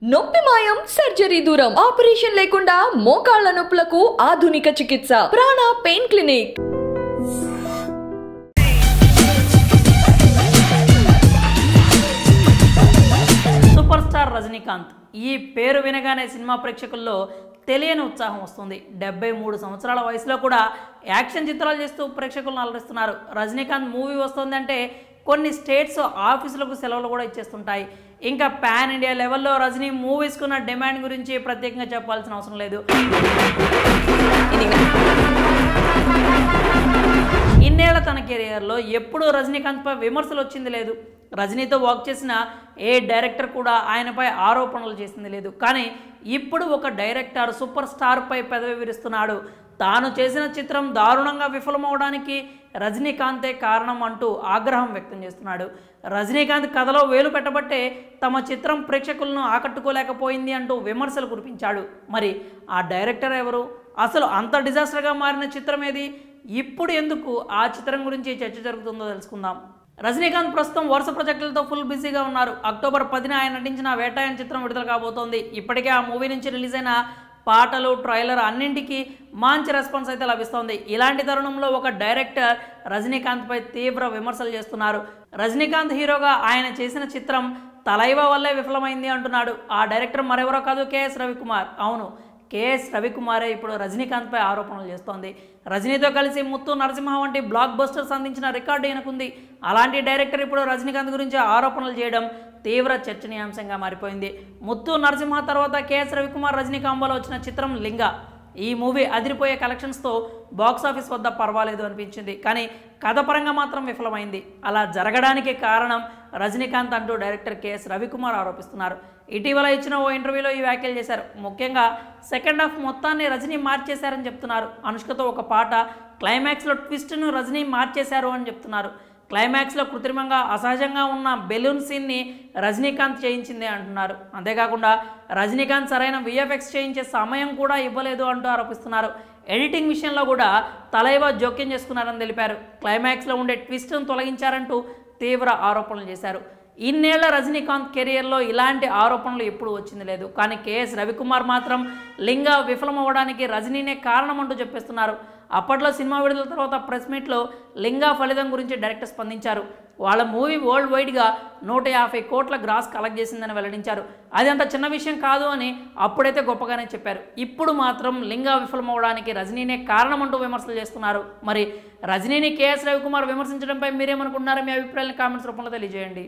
నొప్పి మాయం సర్జరీ దూరం ఆపరేషన్ లేకుండా మోకాళ్ల నొప్పులకు ఆధునిక చికిత్స ప్రాణ pain clinic. Super star Rajinikanth ఈ పేరు వినగానే సినిమా ప్రేక్షకుల్లో తెలియని ఉత్సాహం వస్తుంది. 73 సంవత్సరాల వయసులో కూడా యాక్షన్ చిత్రాలు చేస్తూ ప్రేక్షకులను అలరిస్తున్నారు. రజనీకాంత్ మూవీ వస్తుందంటే కొన్ని స్టేట్స్ ఆఫీసులకు సెలవులు కూడా ఇచ్చేస్తుంటాయి. ఇంకా పాన్ ఇండియా లెవెల్లో రజనీ మూవీస్కున్న డిమాండ్ గురించి ప్రత్యేకంగా చెప్పాల్సిన అవసరం లేదు. ఇన్నేళ్ల తన కెరియర్లో ఎప్పుడూ రజనీకాంత్పై విమర్శలు వచ్చింది లేదు. రజనీతో వర్క్ చేసిన ఏ డైరెక్టర్ కూడా ఆయనపై ఆరోపణలు చేసింది లేదు. కానీ ఇప్పుడు ఒక డైరెక్టర్ సూపర్ స్టార్పై పెదవి విరుస్తున్నాడు. తాను చేసిన చిత్రం దారుణంగా విఫలమవడానికి రజనీకాంతే కారణం అంటూ ఆగ్రహం వ్యక్తం చేస్తున్నాడు. రజనీకాంత్ కథలో వేలు పెట్టబట్టే తమ చిత్రం ప్రేక్షకులను ఆకట్టుకోలేకపోయింది అంటూ విమర్శలు కురిపించాడు. మరి ఆ డైరెక్టర్ ఎవరు? అసలు అంత డిజాస్టర్గా మారిన చిత్రం ఏది? ఇప్పుడు ఎందుకు ఆ చిత్రం గురించి చర్చ జరుగుతుందో తెలుసుకుందాం. రజనీకాంత్ ప్రస్తుతం వరుస ప్రాజెక్టులతో ఫుల్ బిజీగా ఉన్నారు. అక్టోబర్ 10న ఆయన నటించిన వేటాయన్ చిత్రం విడుదల కాబోతోంది. ఇప్పటికే ఆ మూవీ నుంచి రిలీజ్ అయిన పాటలు, ట్రైలర్ అన్నింటికీ మంచి రెస్పాన్స్ అయితే లభిస్తోంది. ఇలాంటి తరుణంలో ఒక డైరెక్టర్ రజనీకాంత్పై తీవ్ర విమర్శలు చేస్తున్నారు. రజనీకాంత్ హీరోగా ఆయన చేసిన చిత్రం తలైవా వల్లే విఫలమైంది అంటున్నాడు. ఆ డైరెక్టర్ మరెవరో కాదు, కేఎస్ రవికుమార్. అవును, కేఎస్ రవికుమారే ఇప్పుడు రజనీకాంత్పై ఆరోపణలు చేస్తోంది. రజనీతో కలిసి ముత్తు నరసింహ వంటి బ్లాక్ బస్టర్స్ అందించిన రికార్డు ఈయనకుంది. అలాంటి డైరెక్టర్ ఇప్పుడు రజనీకాంత్ గురించి ఆరోపణలు చేయడం తీవ్ర చర్చనీయాంశంగా మారిపోయింది. ముత్తు నరసింహ తర్వాత కేఎస్ రవికుమార్ రజనీ కాంబోలో వచ్చిన చిత్రం లింగ. ఈ మూవీ అదిరిపోయే కలెక్షన్స్తో బాక్సాఫీస్ వద్ద పర్వాలేదు అనిపించింది. కానీ కథపరంగా మాత్రం విఫలమైంది. అలా జరగడానికి కారణం రజనీకాంత్ అంటూ డైరెక్టర్ కేఎస్ రవికుమార్ ఆరోపిస్తున్నారు. ఇటీవల ఇచ్చిన ఓ ఇంటర్వ్యూలో ఈ వ్యాఖ్యలు చేశారు. ముఖ్యంగా సెకండ్ హాఫ్ మొత్తాన్ని రజనీ మార్చేశారని చెప్తున్నారు. అనుష్కతో ఒక పాట, క్లైమాక్స్లో ట్విస్ట్ను రజనీ మార్చేశారు అని చెప్తున్నారు. క్లైమాక్స్లో కృత్రిమంగా అసహజంగా ఉన్న బెలూన్ సీన్ని రజనీకాంత్ చేయించిందే అంటున్నారు. అంతేకాకుండా రజనీకాంత్ సరైన విఎఫ్ఎక్స్ చేయించే సమయం కూడా ఇవ్వలేదు అంటూ ఆరోపిస్తున్నారు. ఎడిటింగ్ విషయంలో కూడా తలైవా జోక్యం చేసుకున్నారని తెలిపారు. క్లైమాక్స్లో ఉండే ట్విస్ట్ను తొలగించారంటూ తీవ్ర ఆరోపణలు చేశారు. ఇన్నేళ్ల రజనీకాంత్ కెరియర్లో ఇలాంటి ఆరోపణలు ఎప్పుడూ వచ్చింది లేదు. కానీ కేఎస్ రవికుమార్ మాత్రం లింగా విఫలమవ్వడానికి రజనీనే కారణం అంటూ చెప్పేస్తున్నారు. అప్పట్లో సినిమా విడుదల తర్వాత ప్రెస్ మీట్లో లింగా ఫలితం గురించి డైరెక్టర్ స్పందించారు. వాళ్ళ మూవీ వరల్డ్ వైడ్గా 150 కోట్ల గ్రాస్ కలెక్ట్ చేసిందని వెల్లడించారు. అది అంత చిన్న విషయం కాదు అని అప్పుడైతే గొప్పగానే చెప్పారు. ఇప్పుడు మాత్రం లింగా విఫలమవడానికి రజనీనే కారణం అంటూ విమర్శలు చేస్తున్నారు. మరి రజనీని కేఎస్ రవికుమార్ విమర్శించడంపై మీరేమనుకుంటున్నారో మీ అభిప్రాయాలను కామెంట్స్ రూపంలో తెలియజేయండి.